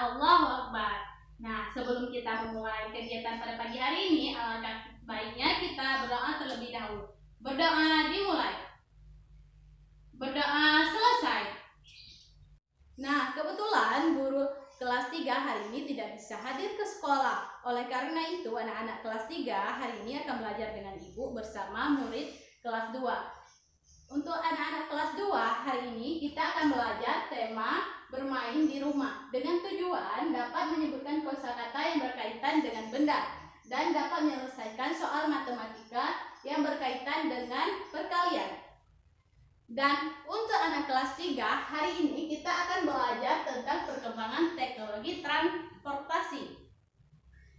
Allahu Akbar. Nah, sebelum kita memulai kegiatan pada pagi hari ini, alangkah baiknya kita berdoa terlebih dahulu. Berdoa dimulai. Berdoa selesai. Nah, kebetulan guru kelas 3 hari ini tidak bisa hadir ke sekolah. Oleh karena itu, anak-anak kelas 3 hari ini akan belajar dengan ibu bersama murid kelas 2. Untuk anak-anak kelas 2 hari ini kita akan belajar tema bermain di rumah dengan tujuan dapat menyebutkan kosakata yang berkaitan dengan benda dan dapat menyelesaikan soal matematika yang berkaitan dengan perkalian. Dan untuk anak kelas 3 hari ini kita akan belajar tentang perkembangan teknologi transportasi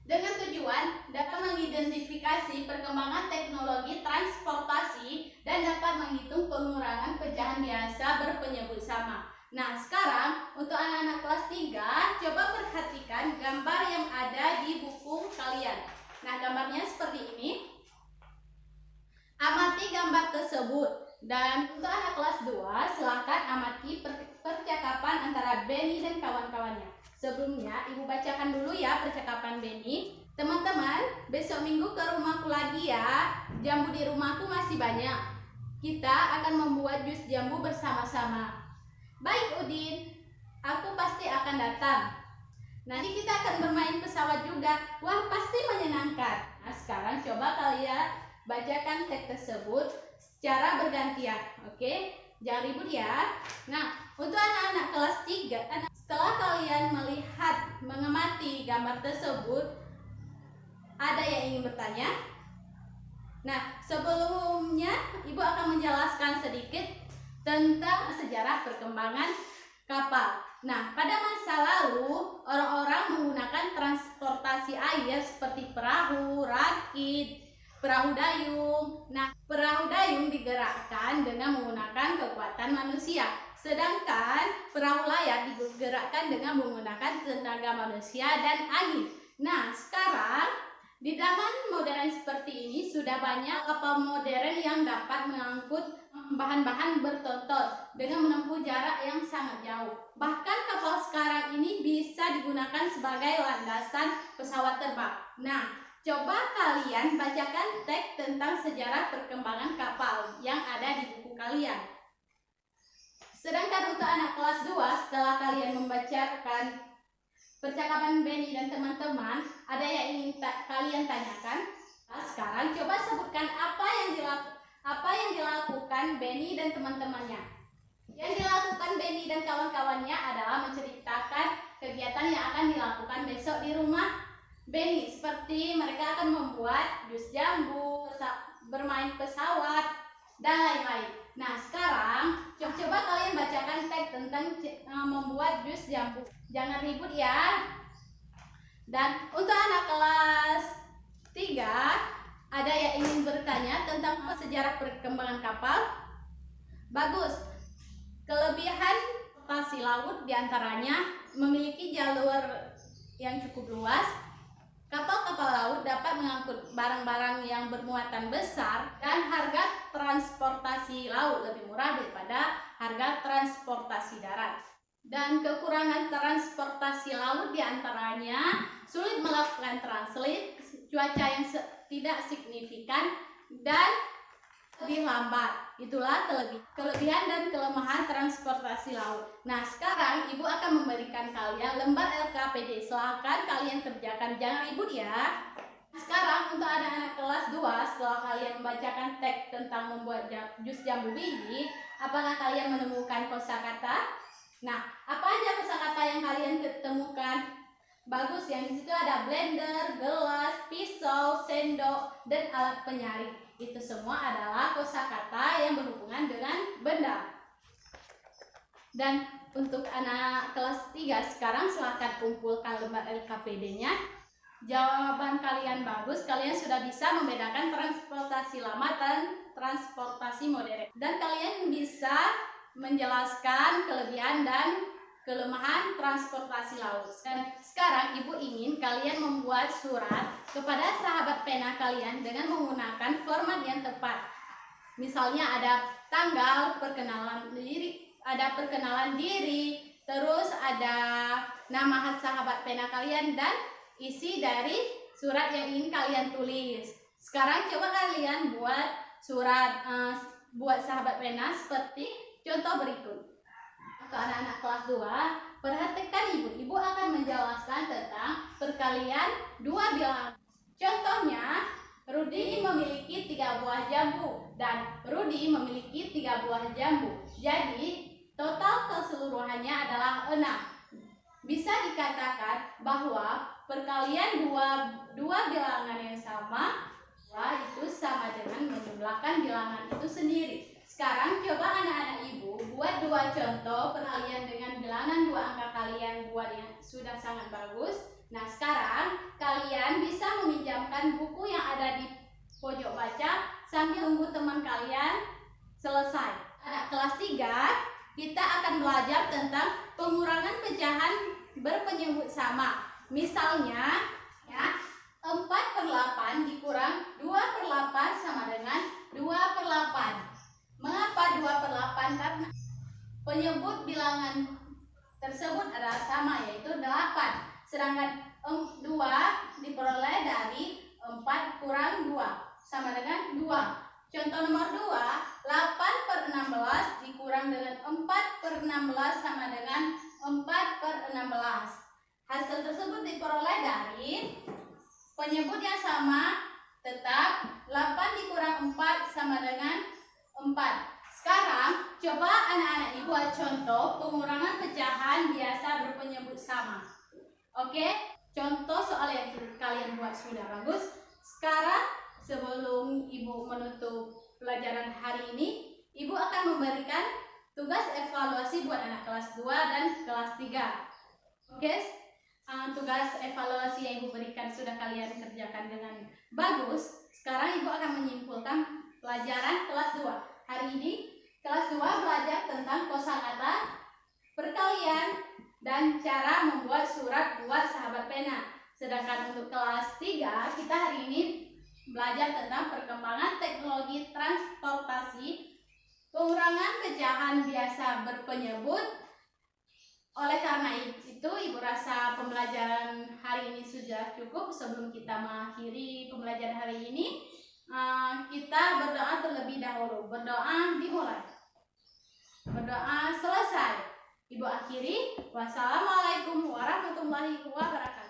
dengan tujuan dapat mengidentifikasi perkembangan teknologi transportasi dan dapat menghitung pengurangan pecahan biasa berpenyebut sama. Nah, sekarang untuk anak-anak kelas 3 coba perhatikan gambar yang ada di buku kalian. Nah, gambarnya seperti ini. Amati gambar tersebut. Dan untuk anak kelas 2 silakan amati percakapan antara Benny dan kawan-kawannya. Sebelumnya ibu bacakan dulu ya percakapan Benny. Teman-teman, besok minggu ke rumahku lagi ya. Jambu di rumahku masih banyak. Kita akan membuat jus jambu bersama-sama. Baik Udin, aku pasti akan datang. Nanti kita akan bermain pesawat juga. Wah, pasti menyenangkan. Nah, sekarang coba kalian bacakan teks tersebut secara bergantian. Oke? Jangan ribut ya. Nah, untuk anak-anak kelas 3, setelah kalian melihat, mengamati gambar tersebut, ada yang ingin bertanya? Nah, sebelumnya Ibu akan menjelaskan sedikit tentang sejarah perkembangan kapal. Nah, pada masa lalu, orang-orang menggunakan transportasi air seperti perahu, rakit, perahu dayung. Nah, perahu dayung digerakkan dengan menggunakan kekuatan manusia. Sedangkan perahu layar digerakkan dengan menggunakan tenaga manusia dan angin. Nah, sekarang di zaman modern seperti ini sudah banyak kapal modern yang dapat mengangkut bahan-bahan bertotot dengan menempuh jarak yang sangat jauh. Bahkan kapal sekarang ini bisa digunakan sebagai landasan pesawat terbang. Nah, coba kalian bacakan teks tentang sejarah perkembangan kapal yang ada di buku kalian. Sedangkan untuk anak kelas 2, setelah kalian membacakan percakapan Benny dan teman-teman, ada yang ingin kalian tanyakan? Nah, sekarang coba sebutkan apa yang dilakukan Benny dan teman-temannya. Yang dilakukan Benny dan kawan-kawannya adalah menceritakan kegiatan yang akan dilakukan besok di rumah Benny, seperti mereka akan membuat jus jambu, bermain pesawat, dan lain-lain. Nah, sekarang coba kalian bacakan teks tentang membuat jus jambu. Jangan ribut ya. Dan untuk anak kelas 3, ada yang ingin bertanya tentang sejarah perkembangan kapal? Bagus. Kelebihan transportasi laut diantaranya memiliki jalur yang cukup luas. Kapal-kapal laut dapat mengangkut barang-barang yang bermuatan besar dan harga transportasi laut lebih murah daripada harga transportasi darat. Dan kekurangan transportasi laut diantaranya sulit melakukan transit, cuaca yang tidak signifikan, dan lebih lambat. Itulah kelebihan dan kelemahan transportasi laut. Nah, sekarang Ibu akan memberikan kalian lembar LKPD. Silakan kalian kerjakan, jangan ribut ya. Sekarang untuk anak-anak kelas 2, setelah kalian membacakan teks tentang membuat jus jambu biji, apakah kalian menemukan kosakata? Nah, apa aja kosakata yang kalian ketemukan? Bagus, yang di situ ada blender, gelas, pisau, sendok, dan alat penyaring. Itu semua adalah kosakata yang berhubungan dengan benda. Dan untuk anak kelas 3 sekarang silakan kumpulkan lembar LKPD-nya. Jawaban kalian bagus, kalian sudah bisa membedakan transportasi lama dan transportasi modern. Dan kalian bisa menjelaskan kelebihan dan kelemahan transportasi laut. Dan sekarang Ibu ingin kalian membuat surat kepada sahabat pena kalian dengan menggunakan format yang tepat. Misalnya ada tanggal perkenalan diri, terus ada nama sahabat pena kalian dan isi dari surat yang ingin kalian tulis. Sekarang coba kalian buat surat buat sahabat pena seperti contoh berikut. Untuk anak-anak kelas 2, perhatikan ibu akan menjelaskan tentang perkalian dua bilangan. Contohnya, Rudi memiliki 3 buah jambu dan Rudi memiliki 3 buah jambu. Jadi, total keseluruhannya adalah 6. Bisa dikatakan bahwa perkalian dua bilangan yang sama itu sama dengan menjumlahkan bilangan itu sendiri. Sekarang coba anak-anak ibu buat 2 contoh perkalian dengan bilangan 2 angka kalian buat yang sudah sangat bagus. Nah, sekarang kalian bisa meminjamkan buku yang ada di pojok baca sambil tunggu teman kalian selesai. Anak kelas 3, kita akan belajar tentang pengurangan pecahan berpenyebut sama. Misalnya, ya, 4/8 dikurang 2/8 sama dengan 2/8. Mengapa 2/8? Karena penyebut bilangan tersebut adalah sama, yaitu 8. Sedangkan 2 diperoleh dari 4 kurang 2 sama dengan 2. Contoh nomor 2, 8/16 dikurang dengan 4/16 sama dengan 4/16. Hasil tersebut diperoleh dari penyebut yang sama, tetap 8 dikurang 4 sama dengan 4. Sekarang coba anak-anak ibu buat contoh pengurangan pecahan biasa berpenyebut sama. Oke, contoh soal yang kalian buat sudah bagus. Sekarang sebelum ibu menutup pelajaran hari ini, ibu akan memberikan tugas evaluasi buat anak kelas 2 dan kelas 3. Oke, tugas evaluasi yang ibu berikan sudah kalian kerjakan dengan bagus. Sekarang ibu akan menyimpulkan pelajaran kelas 2. Hari ini kelas 2 belajar tentang kosakata, perkalian, dan cara membuat surat buat sahabat pena. Sedangkan untuk kelas 3, kita hari ini belajar tentang perkembangan teknologi transportasi, pengurangan pecahan biasa berpenyebut. Oleh karena itu, ibu rasa pembelajaran hari ini sudah cukup. Sebelum kita mengakhiri pembelajaran hari ini, kita berdoa terlebih dahulu. Berdoa dimulai. Berdoa selesai. Ibu akhiri. Wassalamualaikum warahmatullahi wabarakatuh.